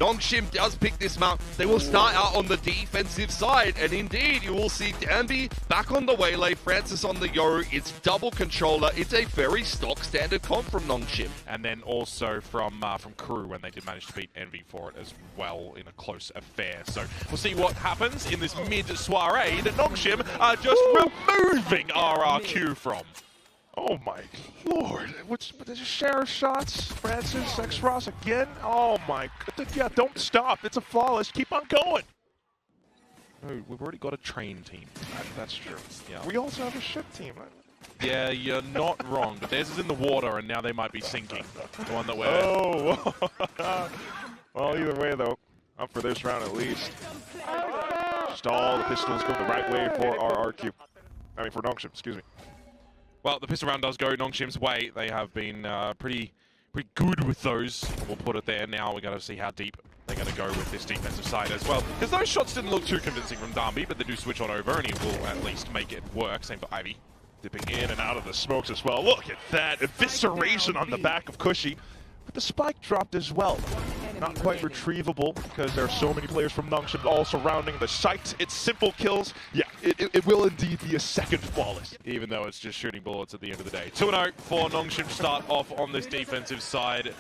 Nongshim does pick this map, they will start out on the defensive side, and indeed you will see Danby back on the waylay, Francis on the Yoru. It's double controller. It's a very stock standard comp from Nongshim. And then also from Crew when they did manage to beat Envy for it as well in a close affair. So we'll see what happens in this mid-soiree that Nongshim are just removing RRQ from. Oh my lord, what's the share of shots? Francis, X-Ross again? Oh my, yeah, don't stop, it's a flawless, keep on going. No, we've already got a train team. That's true. Yeah. We also have a ship team. Yeah, you're not wrong, but theirs is in the water and now they might be sinking. The one that we're... Oh! Well, either way though, up for this round at least. Just all the pistols go the right way for RRQ. I mean for Nongshim, excuse me. Well, the pistol round does go Nongshim's way. They have been pretty good with those. We'll put it there. Now we got to see how deep they're going to go with this defensive side as well. Because those shots didn't look too convincing from Danby, but they do switch on over, and he will at least make it work. Same for Ivy. Dipping in and out of the smokes as well. Look at that evisceration on the back of Cushy. But the spike dropped as well. Not quite retrievable because there are so many players from Nongshim all surrounding the site. It's simple kills. Yeah, it will indeed be a second flawless. Even though it's just shooting bullets at the end of the day. 2-0 for Nongshim to start off on this defensive side.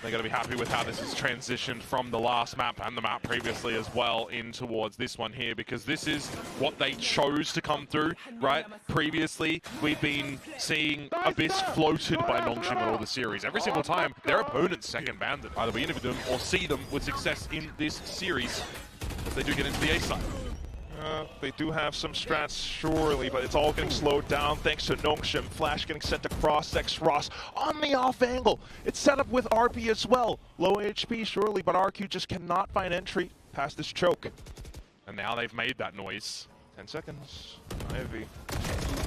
They're going to be happy with how this has transitioned from the last map and the map previously as well in towards this one here, because this is what they chose to come through, right? Previously, we've been seeing Abyss floated by Nongshim in all the series. Every single time, their opponent's second bandit. Either we interview them or see them with success in this series as they do get into the A side. They do have some strats, surely, but it's all getting slowed down thanks to Nongshim. Flash getting sent across, X-Ross on the off angle. It's set up with RP as well. Low HP, surely, but RQ just cannot find entry past this choke. And now they've made that noise. 10 seconds. Ivy.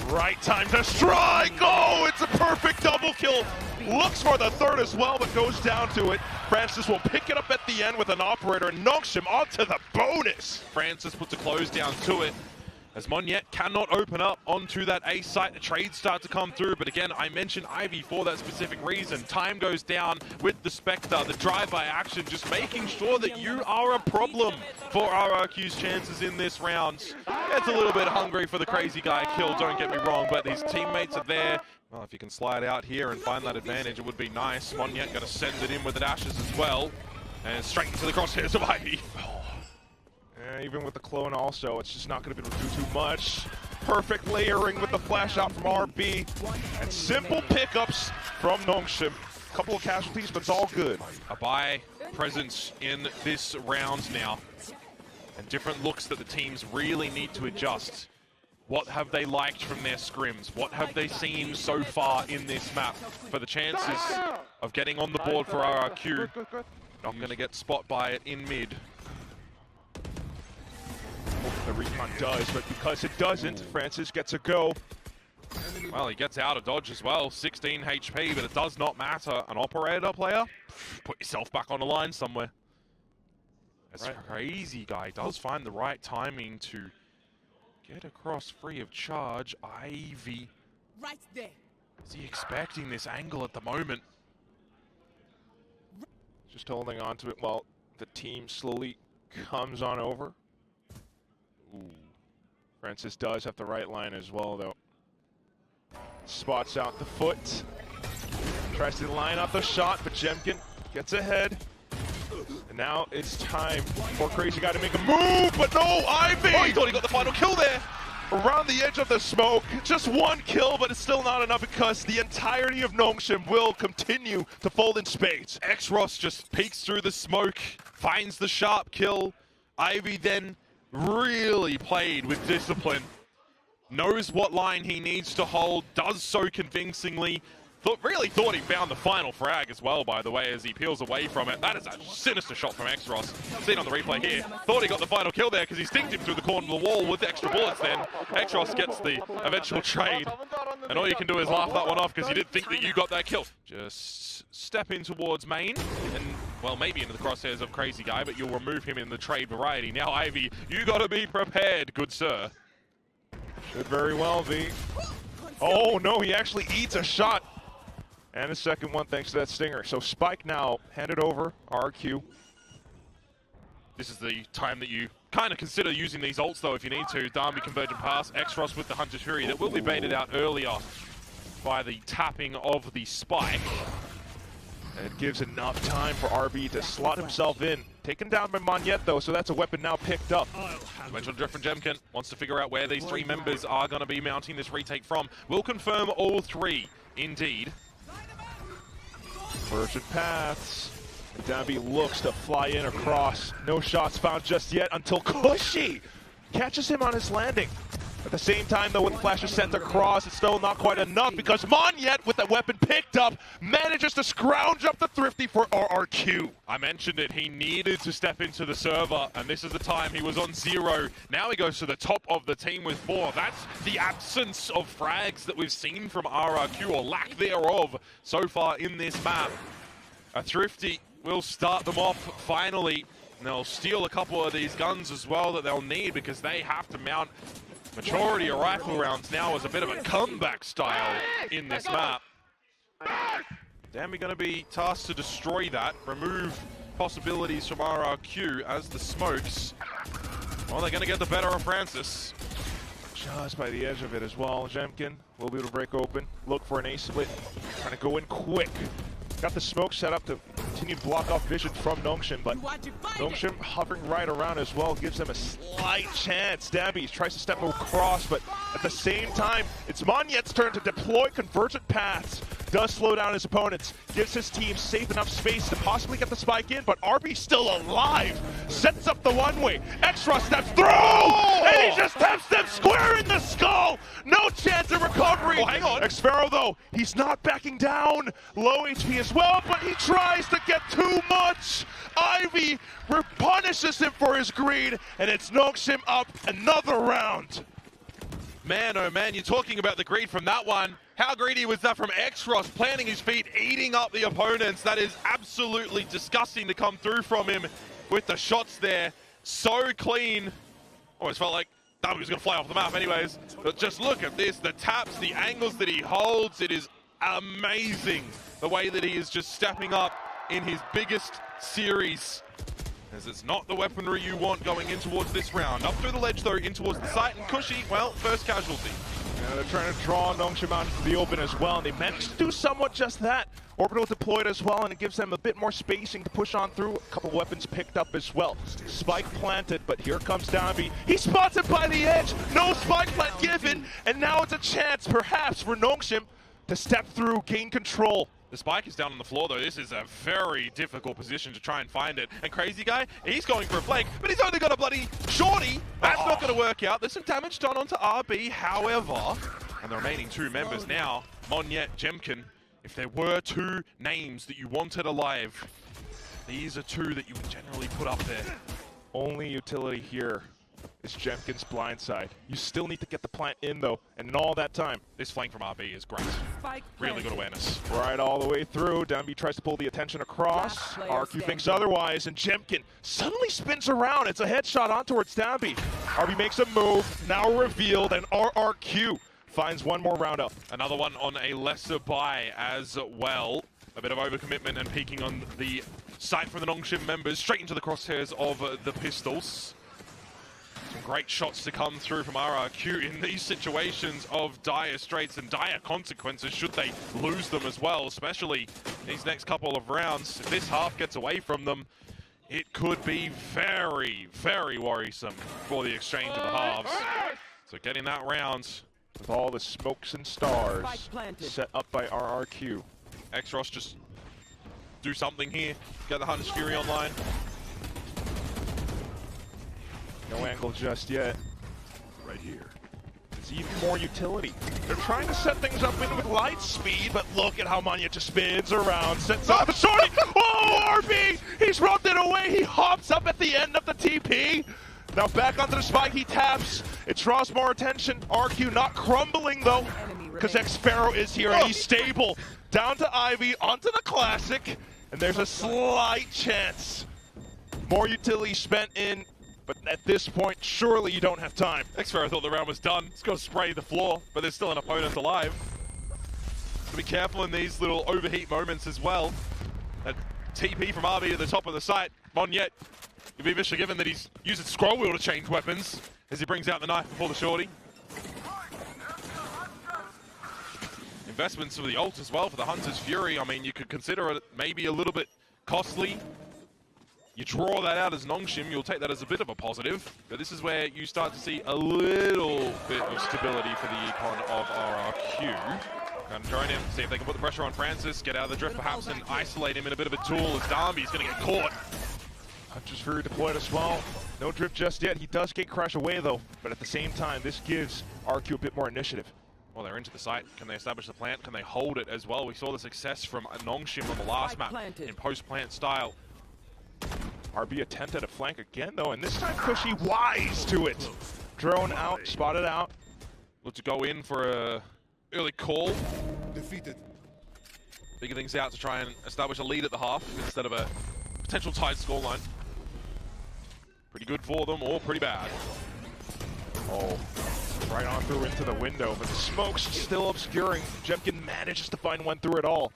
Right time to strike! Oh, it's a perfect double kill. Looks for the third as well, but goes down to it. Francis will pick it up at the end with an operator, and Nongshim onto the bonus. Francis puts a close down to it, as Monyet cannot open up onto that A site. The trades start to come through, but again, I mentioned Ivy for that specific reason. Time goes down with the Spectre, the drive-by action, just making sure that you are a problem for RRQ's chances in this round. It's a little bit hungry for the crazy guy kill, don't get me wrong, but his teammates are there. Well, if you can slide out here and find that advantage, it would be nice. Monyet going to send it in with the dashes as well, and straight into the crosshairs of Ivy. Even with the clone also, it's just not going to be able to do too much. Perfect layering with the flash out from RB. And simple pickups from Nongshim. Couple of casualties, but it's all good. A buy presence in this round now. And different looks that the teams really need to adjust. What have they liked from their scrims? What have they seen so far in this map for the chances of getting on the board for RRQ? Not going to get spot by it in mid. The recon does, but because it doesn't, Francis gets a go. Well, he gets out of dodge as well, 16 HP, but it does not matter. An operator player, put yourself back on the line somewhere. This crazy guy does find the right timing to get across free of charge. Ivy. Right there. Is he expecting this angle at the moment? Just holding on to it while the team slowly comes on over. Ooh. Francis does have the right line as well, though. Spots out the foot. Tries to line up the shot, but Jemkin gets ahead. And now it's time for Crazy Guy to make a move, but no, Ivy! Oh, he thought he got the final kill there! Around the edge of the smoke, just one kill, but it's still not enough because the entirety of Nongshim will continue to fold in spades. X-Ross just peeks through the smoke, finds the sharp kill. Ivy then really played with discipline, knows what line he needs to hold, does so convincingly. Really thought he found the final frag as well, by the way, as he peels away from it. That is a sinister shot from X-Ross. Seen on the replay here. Thought he got the final kill there because he stinked him through the corner of the wall with extra bullets then. X-Ross gets the eventual trade. And all you can do is laugh that one off because you didn't think that you got that kill. Just step in towards main and, well, maybe into the crosshairs of Crazy Guy, but you'll remove him in the trade variety. Now, Ivy, you got to be prepared, good sir. Should very well be. Oh, no, he actually eats a shot. And a second one thanks to that stinger. So Spike now handed over, RQ. This is the time that you kind of consider using these ults, though, if you need to. Darby convergent pass, Xros with the Hunter's Fury that will be baited out earlier by the tapping of the spike. And it gives enough time for RB to slot himself in. Taken down by Monyet, though, so that's a weapon now picked up. Dimensional Drift from Jemkin wants to figure out where these three members are going to be mounting this retake from. We'll confirm all three, indeed. Convergent paths. And Dambi looks to fly in across. No shots found just yet until Cushy catches him on his landing. At the same time, though, when Flash is sent across, it's still not quite enough because Monyet, with the weapon picked up, manages to scrounge up the Thrifty for RRQ. I mentioned it, he needed to step into the server, and this is the time he was on 0. Now he goes to the top of the team with 4. That's the absence of frags that we've seen from RRQ, or lack thereof, so far in this map. A Thrifty will start them off finally, and they'll steal a couple of these guns as well that they'll need because they have to mount majority of rifle rounds now as a bit of a comeback style in this map. Dambi going to be tasked to destroy that, remove possibilities from RRQ as the smokes. Well, they're going to get the better of Francis. Just by the edge of it as well. Jemkin will be able to break open, look for an ace split, trying to go in quick. Got the smoke set up to continue to block off vision from Nongshim, but Nongshim hovering right around as well gives them a slight chance. Dambi tries to step across, but at the same time, it's Monyet's turn to deploy convergent paths. Does slow down his opponents, gives his team safe enough space to possibly get the spike in, but RB's still alive. Sets up the one-way. Xros steps through, and he just taps them square in the skull. No chance of recovery. Oh, hang on. Xfero, though, he's not backing down. Low HP as well, but he tries to get too much. Ivy punishes him for his greed, and it's Nongshim up another round. Man, oh man, you're talking about the greed from that one. How greedy was that from Xros, planting his feet, eating up the opponents? That is absolutely disgusting to come through from him with the shots there. So clean. Almost felt like Darby was going to fly off the map anyways. But just look at this, the taps, the angles that he holds. It is amazing the way that he is just stepping up in his biggest series. As it's not the weaponry you want going in towards this round. Up through the ledge though, in towards the site, and Cushy, well, first casualty. Yeah, they're trying to draw Nongshim out into the open as well, and they managed to do somewhat just that. Orbital deployed as well, and it gives them a bit more spacing to push on through. A couple weapons picked up as well. Spike planted, but here comes Dambi. He spots it by the edge. No spike plant given, and now it's a chance, perhaps, for Nongshim to step through, gain control. The spike is down on the floor though. This is a very difficult position to try and find it. And Crazy Guy, he's going for a flank, but he's only got a bloody shorty. That's not going to work out. There's some damage done onto RB, however. And the remaining two members now, Monyet, Jemkin. If there were two names that you wanted alive, these are two that you would generally put up there. Only utility here is Jemkin's blindside. You still need to get the plant in though, and in all that time, this flank from RB is great. Really good awareness. Right all the way through. Dambi tries to pull the attention across. RQ thinks otherwise, and Jemkin suddenly spins around. It's a headshot on towards Dambi. RB makes a move, now revealed, and RRQ finds one more round up. Another one on a lesser buy as well. A bit of overcommitment and peeking on the site from the Nongshim members, straight into the crosshairs of the pistols. Some great shots to come through from RRQ in these situations of dire straits and dire consequences should they lose them as well, especially these next couple of rounds. If this half gets away from them, it could be very, very worrisome for the exchange of the halves. So getting that round with all the smokes and stars set up by RRQ. Xros just do something here, get the Hunter's Fury online. No angle just yet. Right here. There's even more utility. They're trying to set things up with light speed, but look at how Monyet just spins around, sets up the shorty. Oh, RB! He's rubbed it away. He hops up at the end of the TP. Now back onto the spike, he taps. It draws more attention. RQ not crumbling though, because Xfero is here and he's stable. Down to Ivy, onto the classic, and there's a slight chance. More utility spent in. But at this point, surely you don't have time. Xfero thought the round was done. It's got to spray the floor, but there's still an opponent alive. So be careful in these little overheat moments as well. A TP from RB at the top of the site. Monyet You'd be given that he's using scroll wheel to change weapons as he brings out the knife before the shorty. Investments for the ult as well for the Hunter's Fury. I mean, you could consider it maybe a little bit costly. You draw that out as Nongshim, you'll take that as a bit of a positive. But this is where you start to see a little bit of stability for the econ of RRQ. Going to join him, see if they can put the pressure on Francis, get out of the drift perhaps, and isolate him in a bit of a duel as Darby's going to get caught. Hunter's Fury deployed as well. No drift just yet. He does get crash away though, but at the same time, this gives RQ a bit more initiative. Well, they're into the site. Can they establish the plant? Can they hold it as well? We saw the success from Nongshim on the last map in post-plant style. RB attempted a flank again though, and this time Cushy wise to it. Drone out, spotted out. Look to go in for a early call. Defeated. Figure things out to try and establish a lead at the half instead of a potential tied scoreline. Pretty good for them, or pretty bad. Oh, right on through into the window, but the smoke's still obscuring. Jemkin manages to find one through it all.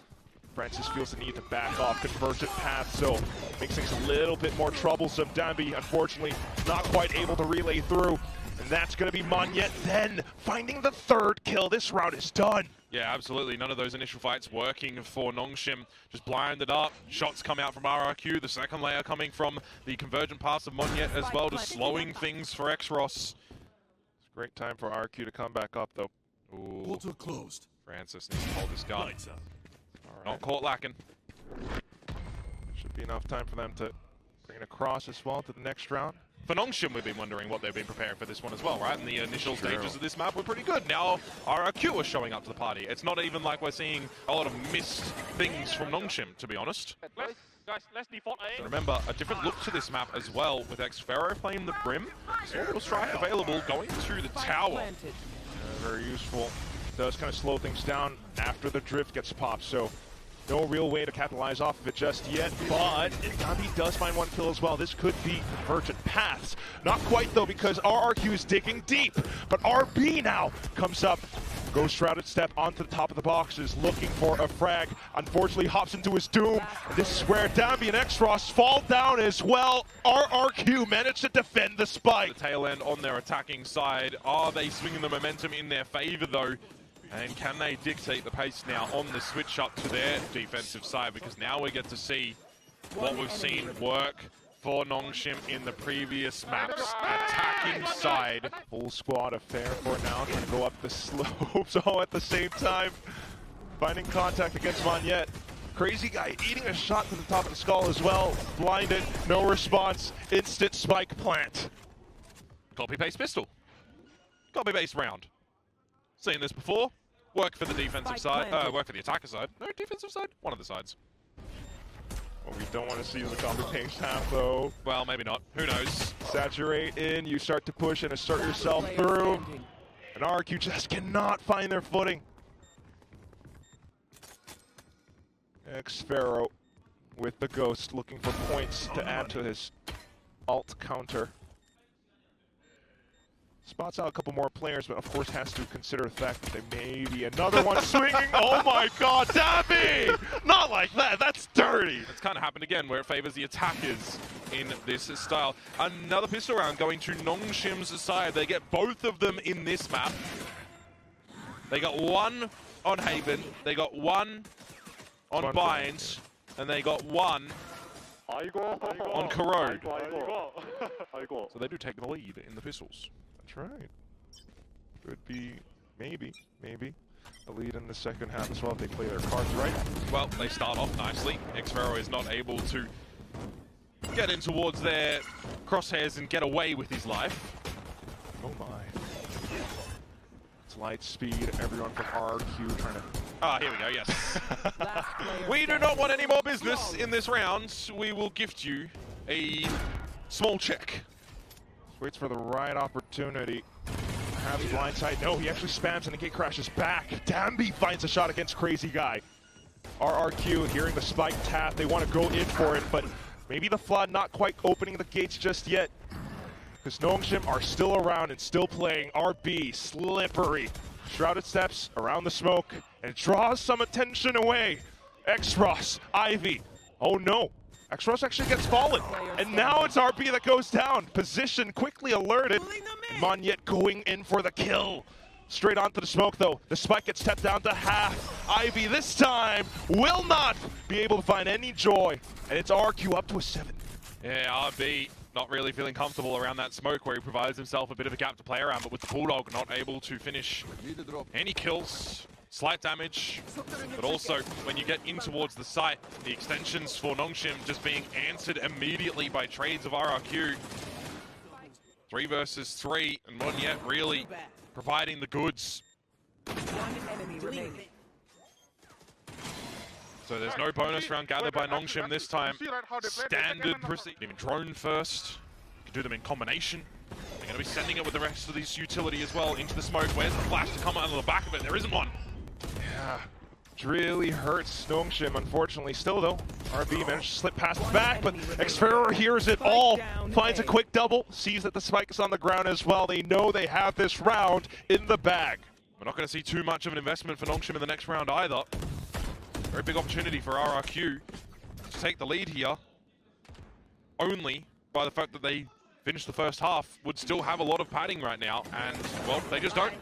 Francis feels the need to back off convergent path, so makes things a little bit more troublesome. Danby, unfortunately, not quite able to relay through, and that's going to be Monyet then finding the third kill. This round is done. Yeah, absolutely. None of those initial fights working for Nongshim. Just blinded up. Shots come out from RRQ. The second layer coming from the convergent pass of Monyet as well, just slowing things for Xross. It's a great time for RRQ to come back up, though. Ooh. Portal closed. Francis needs to hold this gun. Lights out. Not caught lacking. Should be enough time for them to bring it across as well to the next round. For Nongshim, we've been wondering what they've been preparing for this one as well, right? And the initial stages of this map were pretty good. Now, RRQ are showing up to the party. It's not even like we're seeing a lot of missed things from Nongshim, to be honest. Guys, let's default A. So remember, a different look to this map as well, with Xfero playing the Brim. Orbital Strike available, going to the tower. Very useful. Does kind of slow things down after the drift gets popped, so no real way to capitalize off of it just yet, but Gabi does find one kill as well. This could be convergent paths. Not quite though, because RRQ is digging deep, but RB now comes up, goes shrouded step onto the top of the boxes, looking for a frag. Unfortunately, hops into his doom. This is where Danby and Xross fall down as well. RRQ managed to defend the spike. The tail end on their attacking side. Are they swinging the momentum in their favor though? And can they dictate the pace now on the switch up to their defensive side? Because now we get to see what we've seen work for Nongshim in the previous maps. Attacking side. Full squad affair for now, trying to go up the slopes all at the same time. Finding contact against Monyet. Crazy guy eating a shot to the top of the skull as well. Blinded, no response. Instant spike plant. Copy-paste pistol. Copy-paste round. Seen this before. Work for the defensive side. Work for the attacker side. No, defensive side. One of the sides. What we don't want to see is a copy-paste half though. Well, maybe not. Who knows? Saturate In, you start to push and assert yourself through. And RRQ just cannot find their footing. Xfero with the ghost looking for points to add to his alt counter. Spots out a couple more players, but of course has to consider the fact that there may be another one swinging. Oh my god, Dabby! Not like that, that's dirty! It's kind of happened again where it favors the attackers in this style. Another pistol round going to Nongshim's side. They get both of them in this map. They got one on Haven, they got one on Binds, and they got one on Corrode. So they do take the lead in the pistols. That's right. Could be, maybe, a lead in the second half as well if they play their cards right. Well, they start off nicely. Xfero is not able to get in towards their crosshairs and get away with his life. Oh my. It's light speed, everyone from RRQ trying to... Ah, here we go, yes. We do not want any more business in this round. We will gift you a small check. Waits for the right opportunity. Perhaps blindside. No, he actually spams and the gate crashes back. Danby finds a shot against Crazy Guy. RRQ hearing the spike tap. They want to go in for it, but maybe the Flood not quite opening the gates just yet. Because Nongshim are still around and still playing. RB, slippery. Shrouded steps around the smoke and draws some attention away. Xross, Ivy. Oh no. Xros actually gets fallen, and now it's RB that goes down. Position quickly alerted. Monyet going in for the kill. Straight onto the smoke though. The spike gets stepped down to half. Ivy this time will not be able to find any joy, and it's RQ up to a 7. Yeah, RB not really feeling comfortable around that smoke where he provides himself a bit of a gap to play around, but with the Bulldog not able to finish any kills. Slight damage, but also when you get in towards the site, the extensions for Nongshim just being answered immediately by trades of RRQ. 3 versus 3, and Monyet really providing the goods. So there's no bonus round gathered by Nongshim this time. Standard proceed. Even drone first. You can do them in combination. They're going to be sending it with the rest of this utility as well into the smoke. Where's the flash to come out of the back of it? There isn't one. Yeah, it really hurts Nongshim, unfortunately. Still though, RB managed to slip past the back, but Xferrer hears it all, finds a quick double, sees that the spike is on the ground as well. They know they have this round in the bag. We're not going to see too much of an investment for Nongshim in the next round either. Very big opportunity for RRQ to take the lead here. Only by the fact that they finished the first half, would still have a lot of padding right now, and, well, they just don't.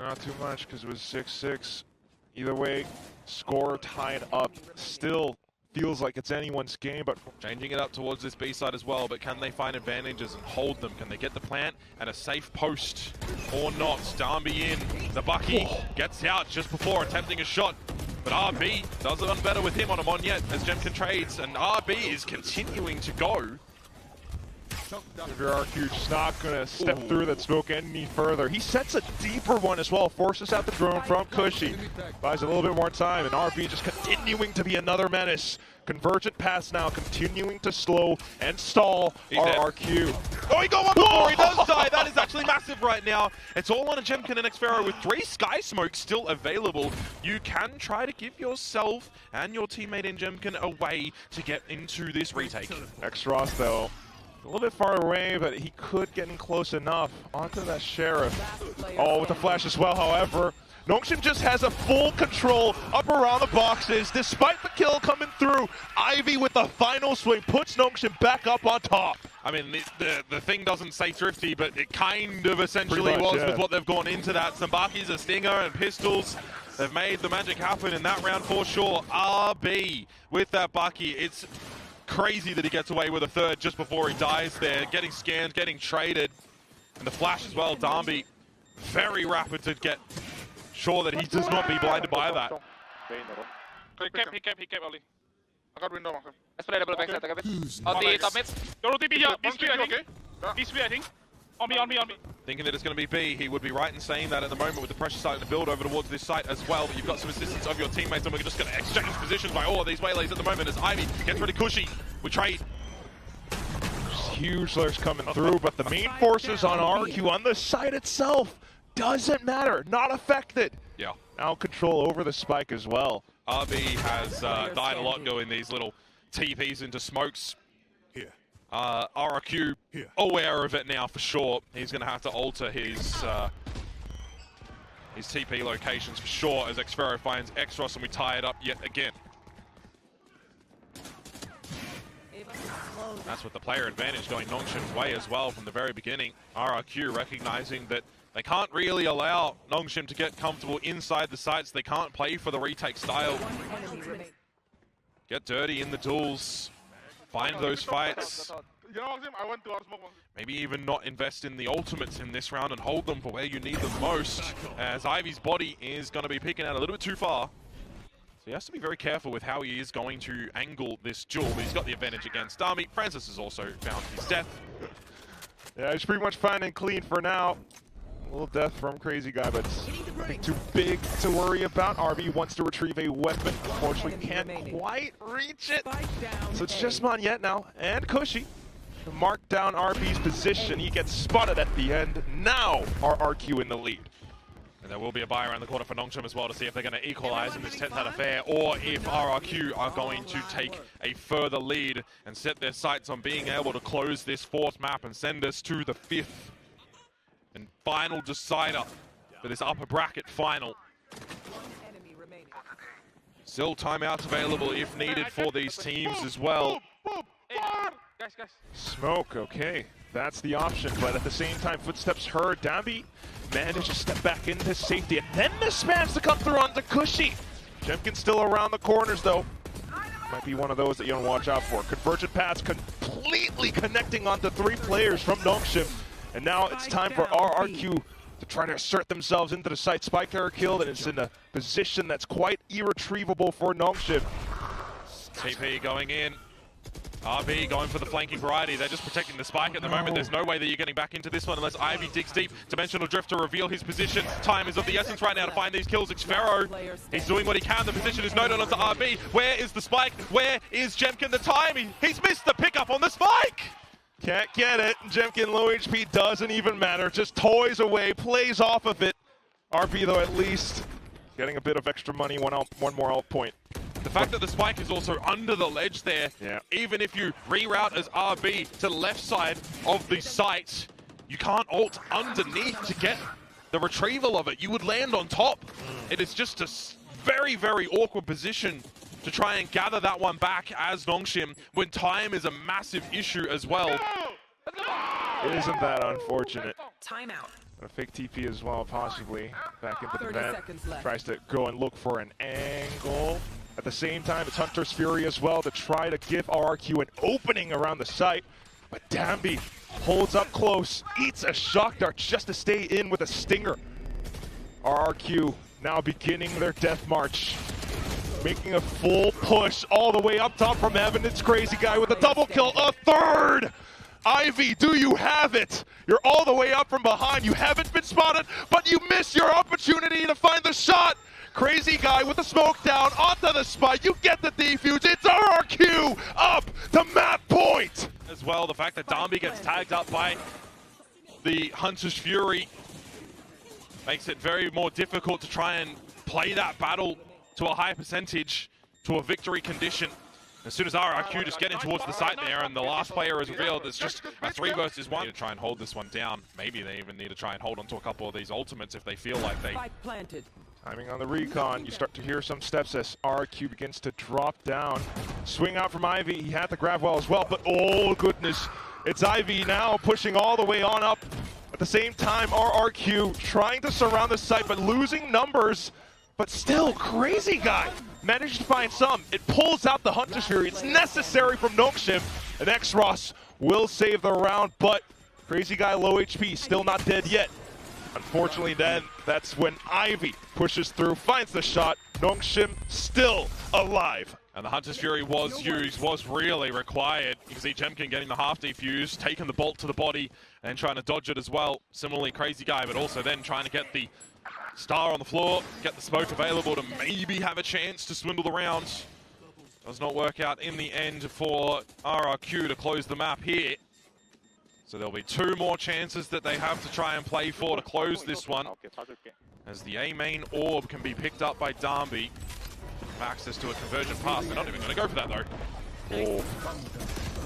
Not too much, because it was 6-6. Either way, score tied up. Still feels like it's anyone's game, but changing it up towards this B side as well, but can they find advantages and hold them? Can they get the plant and a safe post or not? Darby in, the Bucky gets out just before attempting a shot, but RB does it on better with him on a Monyet as Jemkin trades, and RB is continuing to go. RRQ just not going to step through that smoke any further. He sets a deeper one as well, forces out the drone from Cushy. Buys a little bit more time, and RB just continuing to be another menace. Convergent pass now, continuing to slow and stall RRQ. Oh, he got one before he does die. That is actually massive right now. It's all on a Jemkin and Xferrer with 3 Sky Smokes still available. You can try to give yourself and your teammate in Jemkin a way to get into this retake. Xros though, a little bit far away, but he could get in close enough onto that Sheriff. Oh, with the flash as well, however. Nongshim just has a full control up around the boxes, despite the kill coming through. Ivy with the final swing puts Nongshim back up on top. I mean, the thing doesn't say thrifty, but it kind of essentially was with what they've gone into that. Sambaki's a stinger and pistols. They've made the magic happen in that round for sure. RB with that Bucky. It's crazy that he gets away with a third just before he dies there. Getting scanned, getting traded. And the flash as well. Darby very rapid to get sure that he does not be blinded by that. He kept only. I got window. Let's play double backside. On the top mid. Don't TP here. This way, I think. This way, I think. On me. Thinking that it's going to be B, he would be right in saying that at the moment with the pressure starting to build over towards this site as well. But you've got some assistance of your teammates, and we're just going to exchange positions by all of these waylays at the moment as Ivy gets really cushy. We trade. Huge layers coming through, but the main forces on RQ on the site itself doesn't matter. Not affected. Yeah. Now control over the spike as well. RB has died a lot doing these little TPs into smokes. RRQ aware of it now for sure. He's going to have to alter his TP locations for sure as Xferrer finds Xros, and we tie it up yet again. That's with the player advantage going Nongshim's way as well from the very beginning. RRQ recognizing that they can't really allow Nongshim to get comfortable inside the sites. They can't play for the retake style. Get dirty in the duels. Find those fights. Maybe even not invest in the ultimates in this round and hold them for where you need them most, as Ivy's body is going to be peeking out a little bit too far. So he has to be very careful with how he is going to angle this duel, but he's got the advantage against Dami. Francis has also found his death. Yeah, he's pretty much fine and clean for now. A little death from Crazy Guy, but nothing too big to worry about. RB wants to retrieve a weapon. Unfortunately, can't quite reach it. So it's just Monyet now, and Cushy to mark down RB's position. He gets spotted at the end. Now RRQ in the lead. And there will be a buy around the corner for Nongshim as well to see if they're going to equalize in this 10th affair, or if RRQ are going to take a further lead and set their sights on being able to close this 4th map and send us to the 5th and final decider for this upper bracket final. Still timeouts available if needed for these teams as well. Guys. Smoke, okay. That's the option, but at the same time, footsteps heard. Dambi managed to step back into safety, and then the spams to come through onto Cushy. Jemkin still around the corners, though. Might be one of those that you don't watch out for. Convergent paths completely connecting onto 3 players from Nongshim. And now it's time for RRQ to try to assert themselves into the site. Spike error killed, and it's in a position that's quite irretrievable for Nongshim. TP going in. RB going for the flanking variety. They're just protecting the spike at the moment. There's no way that you're getting back into this one unless Ivy digs deep. Dimensional Drift to reveal his position. Time is of the essence right now to find these kills. It's Pharaoh. He's doing what he can. The position is noted onto RB. Where is the spike? Where is Jemkin? The time? He's missed the pickup on the spike! Can't get it. Jemkin low HP doesn't even matter. Just toys away, plays off of it. RB though at least getting a bit of extra money, one more ult point. The fact that the spike is also under the ledge there, even if you reroute as RB to the left side of the site, you can't ult underneath to get the retrieval of it. You would land on top. It is just a very, very awkward position to try and gather that one back as Nongshim when time is a massive issue as well. Isn't that unfortunate? Timeout. A fake TP as well, possibly. Back into the vent. Tries to go and look for an angle. At the same time, it's Hunter's Fury as well to try to give RRQ an opening around the site. But Dambi holds up close, eats a shock dart just to stay in with a stinger. RRQ now beginning their death march. Making a full push all the way up top from Evan. It's Crazy Guy with a double kill, a third! Ivy, do you have it? You're all the way up from behind. You haven't been spotted, but you miss your opportunity to find the shot. Crazy Guy with the smoke down onto the spike. You get the defuse. It's RRQ up to map point. As well, the fact that Dambi gets tagged up by the Hunter's Fury makes it very more difficult to try and play that battle to a high percentage, to a victory condition. As soon as RRQ just get in towards the site there and the last player is revealed, it's just a 3 versus 1. Need to try and hold this one down. Maybe they even need to try and hold on to a couple of these ultimates if they feel like they... Timing on the recon, you start to hear some steps as RRQ begins to drop down. Swing out from Ivy, he had the grab well as well, but oh goodness, it's Ivy now pushing all the way on up. At the same time, RRQ trying to surround the site, but losing numbers, but still, Crazy Guy managed to find some. It pulls out the Hunter's Fury. It's necessary from Nongshim, and X-Ross will save the round, but Crazy Guy low HP, still not dead yet. Unfortunately then, that's when Ivy pushes through, finds the shot. Nongshim still alive. And the Hunter's Fury was used, was really required. You can see Jemkin getting the half defuse, taking the bolt to the body, and trying to dodge it as well. Similarly, Crazy Guy, but also then trying to get the star on the floor, get the smoke available to maybe have a chance to swindle the round. Does not work out in the end for RRQ to close the map here. So there'll be 2 more chances that they have to try and play for to close this one. As the A main orb can be picked up by Dambi. Access to a convergent pass. They're not even going to go for that though. Oh.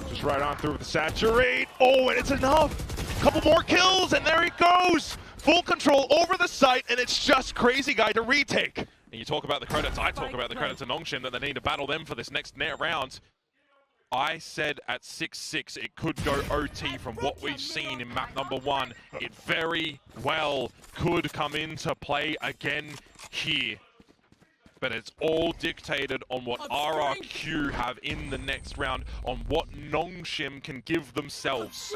Just right on through with the saturate. Oh, and it's enough. Couple more kills, and there he goes. Full control over the site, and it's just Crazy Guy to retake. And you talk about the credits, I talk about the credits to Nongshim that they need to battle them for this next net round. I said at 6-6 it could go OT from what we've seen in map number 1. It very well could come into play again here. But it's all dictated on what RRQ have in the next round, on what Nongshim can give themselves.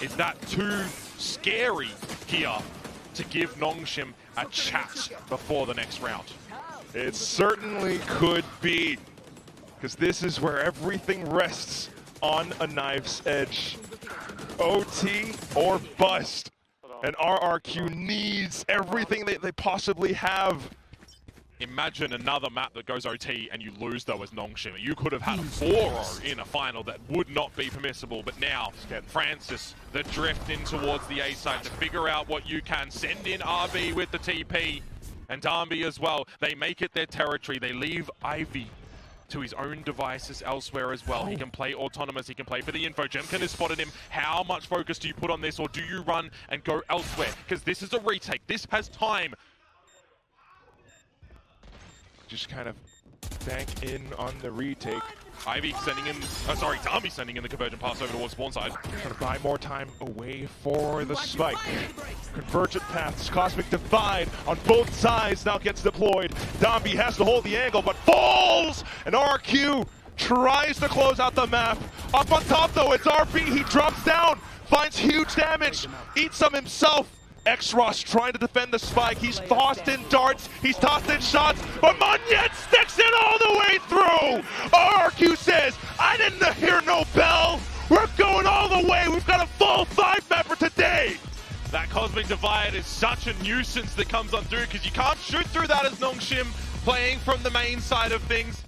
Is that too scary here to give Nongshim a chat before the next round? It certainly could be, because this is where everything rests on a knife's edge. OT or bust. And RRQ needs everything they possibly have. Imagine another map that goes OT and you lose though as Nongshim. You could have had a 4-0 in a final that would not be permissible, but now Francis, the drift in towards the A side to figure out what you can. Send in RB with the TP and Dambi as well. They make it their territory. They leave Ivy to his own devices elsewhere as well. He can play autonomous, he can play for the info. Jemkin has spotted him. How much focus do you put on this, or do you run and go elsewhere? Because this is a retake. This has time. just kind of bank in on the retake. Ivy sending in, Dami sending in the convergent pass over towards spawn side. Trying to buy more time away for the spike. Convergent paths, Cosmic Divide on both sides now gets deployed. Dambi has to hold the angle, but falls! And RRQ tries to close out the map. Up on top though, it's RB, he drops down, finds huge damage, eats some himself. X-Rush trying to defend the spike. He's tossed in darts, he's tossed in shots, but Munyet sticks it all the way through! RRQ says, I didn't hear no bell! We're going all the way! We've got a full 5-map for today! That Cosmic Divide is such a nuisance that comes on through because you can't shoot through that as Nongshim playing from the main side of things.